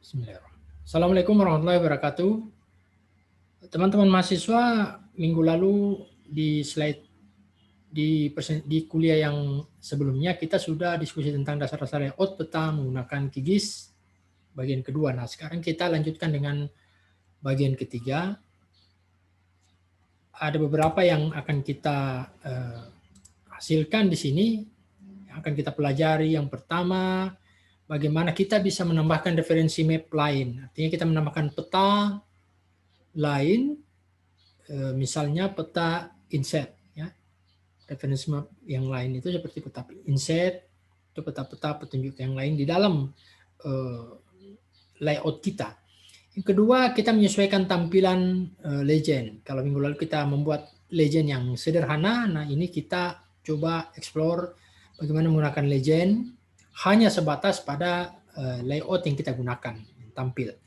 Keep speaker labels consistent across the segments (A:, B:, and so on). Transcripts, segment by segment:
A: Bismillahirrahmanirrahim. Assalamualaikum warahmatullahi wabarakatuh. Teman-teman mahasiswa, minggu lalu di slide di kuliah yang sebelumnya kita sudah diskusi tentang dasar-dasar layout peta menggunakan QGIS bagian kedua. Nah, sekarang kita lanjutkan dengan bagian ketiga. Ada beberapa yang akan kita hasilkan di sini, yang akan kita pelajari. Yang pertama, bagaimana kita bisa menambahkan referensi map lain. Artinya kita menambahkan peta lain, misalnya peta inset. Ya. Referensi map yang lain itu seperti peta inset, itu peta-peta petunjuk yang lain di dalam layout kita. Yang kedua, kita menyesuaikan tampilan legend. Kalau minggu lalu kita membuat legend yang sederhana, nah ini kita coba explore bagaimana menggunakan legend hanya sebatas pada layout yang kita gunakan, tampil.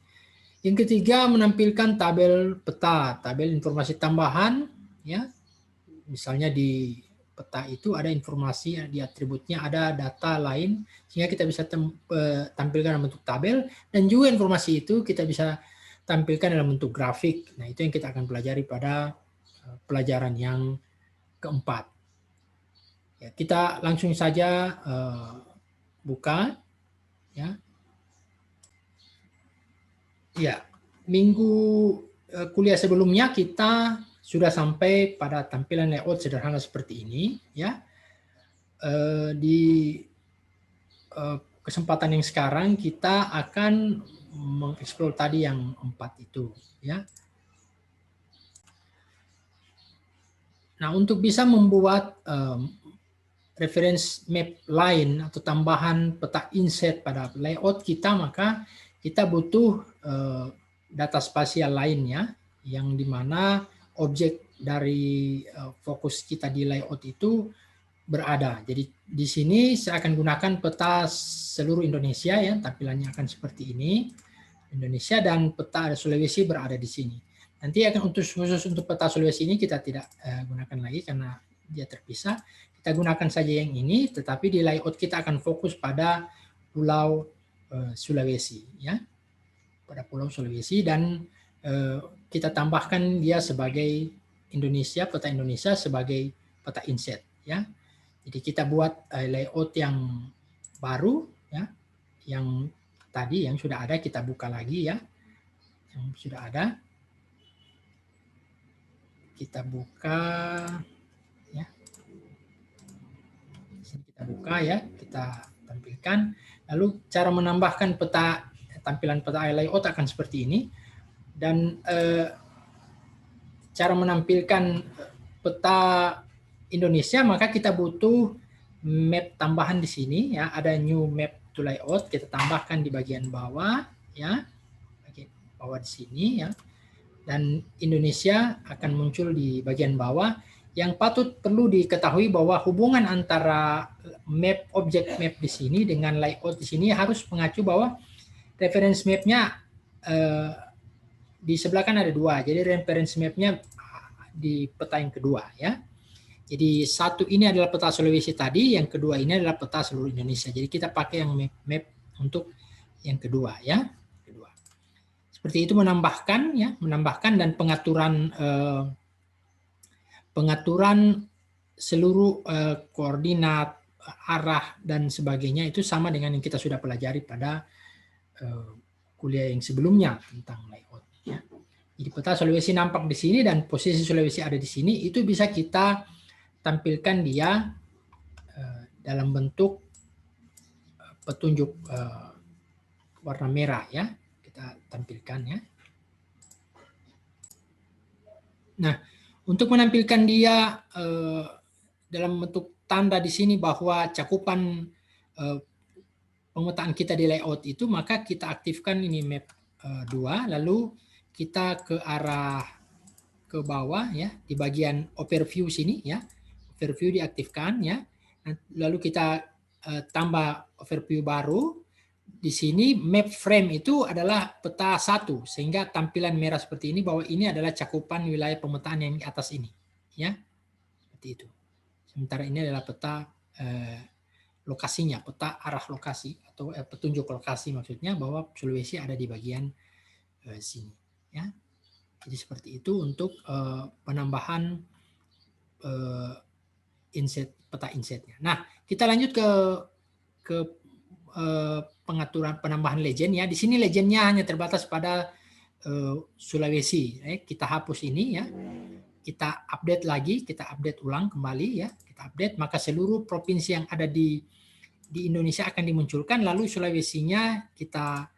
A: Yang ketiga, menampilkan tabel peta, tabel informasi tambahan, ya. Misalnya di peta itu ada informasi di atributnya, ada data lain, sehingga kita bisa tampilkan dalam bentuk tabel, dan juga informasi itu kita bisa tampilkan dalam bentuk grafik. Nah, itu yang kita akan pelajari pada pelajaran yang keempat. Ya, kita langsung saja buka. Ya, ya, minggu kuliah sebelumnya kita sudah sampai pada tampilan layout sederhana seperti ini, ya. Di kesempatan yang sekarang kita akan mengeksplor tadi yang 4 itu, ya. Nah, untuk bisa membuat reference map lain atau tambahan peta inset pada layout kita, maka kita butuh data spasial lainnya, yang dimana objek dari fokus kita di layout itu berada. Jadi di sini saya akan gunakan peta seluruh Indonesia, ya, tampilannya akan seperti ini, Indonesia, dan peta Sulawesi berada di sini. Nanti akan khusus untuk peta Sulawesi ini kita tidak gunakan lagi karena dia terpisah. Kita gunakan saja yang ini, tetapi di layout kita akan fokus pada Pulau Sulawesi, ya, pada Pulau Sulawesi, dan kita tambahkan dia sebagai Indonesia, peta Indonesia sebagai peta inset, ya. Jadi kita buat layout yang baru, ya, yang tadi yang sudah ada kita buka lagi, ya, yang sudah ada kita buka, ya. Kita buka, ya, kita tampilkan. Lalu cara menambahkan peta, tampilan peta layout akan seperti ini, dan cara menampilkan peta Indonesia, maka kita butuh map tambahan di sini, ya, ada new map to layout, kita tambahkan di bagian bawah, ya, bagian bawah di sini, ya, dan Indonesia akan muncul di bagian bawah. Yang patut perlu diketahui bahwa hubungan antara map, objek map di sini dengan layout di sini harus mengacu bahwa reference mapnya di sebelah kan ada 2, jadi reference mapnya di peta yang kedua, ya. Jadi satu ini adalah peta Sulawesi tadi, yang kedua ini adalah peta seluruh Indonesia. Jadi kita pakai yang map untuk yang kedua, ya. Kedua. Seperti itu menambahkan, ya, menambahkan, dan pengaturan seluruh koordinat, arah, dan sebagainya itu sama dengan yang kita sudah pelajari pada kuliah yang sebelumnya tentang layout, ya. Jadi peta Sulawesi nampak di sini dan posisi Sulawesi ada di sini, itu bisa kita tampilkan dia dalam bentuk petunjuk warna merah, ya, kita tampilkan, ya. Nah, untuk menampilkan dia dalam bentuk tanda di sini bahwa cakupan pemetaan kita di layout itu, maka kita aktifkan ini map 2, lalu kita ke arah ke bawah, ya, di bagian overview sini, ya, overview diaktifkan, ya, lalu kita tambah overview baru. Di sini map frame itu adalah peta 1, sehingga tampilan merah seperti ini bahwa ini adalah cakupan wilayah pemetaan yang di atas ini, ya, seperti itu. Sementara ini adalah peta lokasinya, peta arah lokasi atau petunjuk lokasi maksudnya bahwa Sulawesi ada di bagian sini. Ya, jadi seperti itu untuk penambahan peta insetnya. Nah, kita lanjut ke pengaturan penambahan legend ya. Di sini legendnya hanya terbatas pada Sulawesi. Kita hapus ini ya. Kita update lagi, kita update ulang kembali ya. Kita update, maka seluruh provinsi yang ada di Indonesia akan dimunculkan. Lalu Sulawesinya kita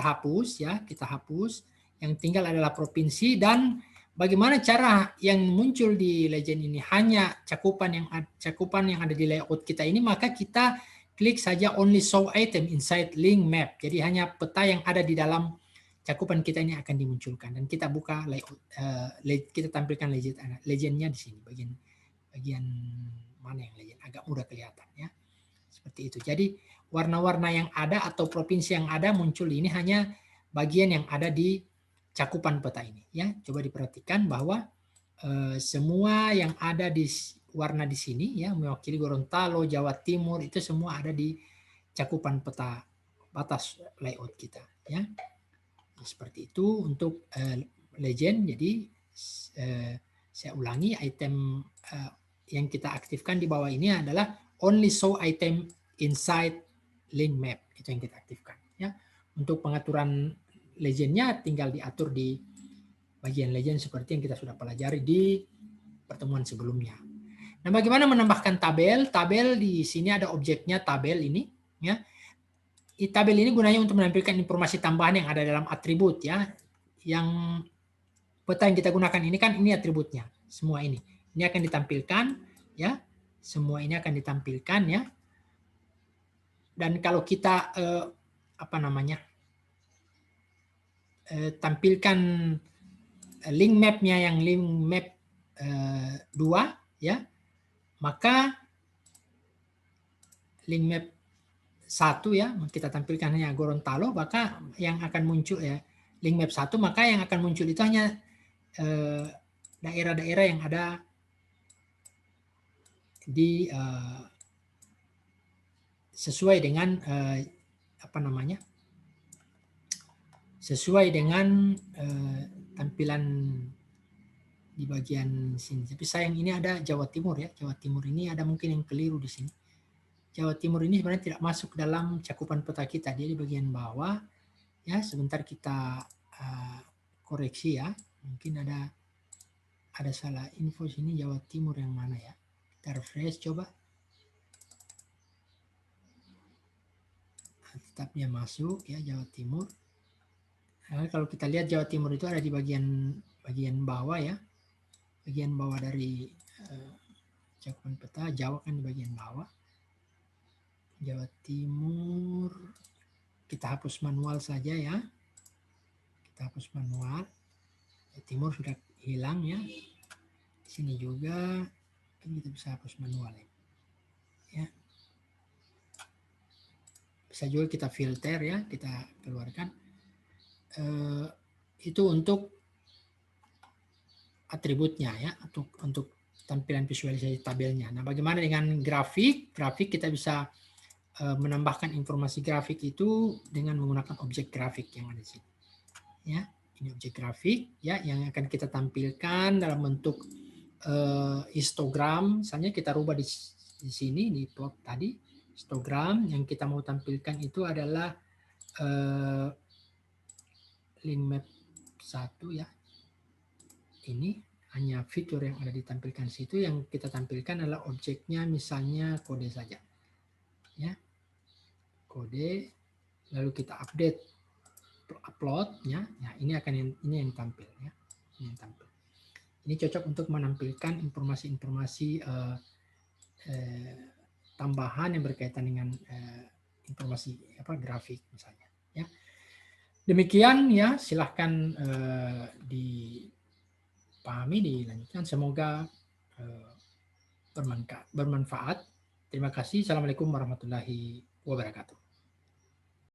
A: hapus ya, kita hapus. Yang tinggal adalah provinsi. Dan bagaimana cara yang muncul di legend ini hanya cakupan yang ada di layout kita ini, maka kita klik saja only show item inside link map. Jadi hanya peta yang ada di dalam cakupan kita ini akan dimunculkan, dan kita buka layout, kita tampilkan legendnya di sini, bagian mana yang legend, agak mudah kelihatan ya, seperti itu. Jadi warna-warna yang ada atau provinsi yang ada muncul ini hanya bagian yang ada di cakupan peta ini ya. Coba diperhatikan bahwa semua yang ada di warna di sini ya, mewakili Gorontalo, Jawa Timur, itu semua ada di cakupan peta batas layout kita ya. Seperti itu untuk legend. Jadi saya ulangi, item yang kita aktifkan di bawah ini adalah only show item inside link map, itu yang kita aktifkan ya. Untuk pengaturan legendnya tinggal diatur di bagian legend seperti yang kita sudah pelajari di pertemuan sebelumnya. Nah, bagaimana menambahkan tabel? Tabel di sini ada objeknya tabel ini ya. Tabel ini gunanya untuk menampilkan informasi tambahan yang ada dalam atribut ya. Yang peta yang kita gunakan ini kan ini atributnya, semua ini. Ini akan ditampilkan ya. Semua ini akan ditampilkan ya. Dan kalau kita tampilkan link mapnya yang link map 2 ya, maka link map 1 ya, kita tampilkan hanya Gorontalo, maka yang akan muncul ya link map 1, maka yang akan muncul itu hanya daerah-daerah yang ada di sesuai dengan sesuai dengan tampilan di bagian sini. Tapi sayang ini ada Jawa Timur ya. Jawa Timur ini ada mungkin yang keliru di sini. Jawa Timur ini sebenarnya tidak masuk dalam cakupan peta kita. Dia di bagian bawah. Ya, sebentar kita koreksi ya. Mungkin ada salah info sini. Jawa Timur yang mana ya? Kita refresh coba. Tetapnya masuk ya, Jawa Timur. Nah, kalau kita lihat Jawa Timur itu ada di bagian bawah ya. Bagian bawah dari cakupan peta. Jawa kan di bagian bawah. Jawa Timur kita hapus manual saja ya. Kita hapus manual. Jawa Timur sudah hilang ya. Di sini juga kita bisa hapus manual ya. Bisa juga kita filter ya, kita keluarkan. Itu untuk atributnya ya, untuk tampilan visualisasi tabelnya. Nah, bagaimana dengan grafik? Grafik kita bisa menambahkan informasi grafik itu dengan menggunakan objek grafik yang ada di sini. Ya, ini objek grafik ya yang akan kita tampilkan dalam bentuk histogram. Misalnya kita rubah di sini di plot tadi, histogram yang kita mau tampilkan itu adalah link map 1 ya. Ini hanya fitur yang ada ditampilkan situ, yang kita tampilkan adalah objeknya, misalnya kode saja. Ya. Kode, lalu kita update uploadnya. Ya, ini yang tampil ya. Ini yang tampil. Ini cocok untuk menampilkan informasi-informasi tambahan yang berkaitan dengan informasi grafik misalnya ya. Demikian ya, silahkan dipahami, dilanjutkan. Semoga bermanfaat. Terima kasih. Assalamualaikum warahmatullahi wabarakatuh.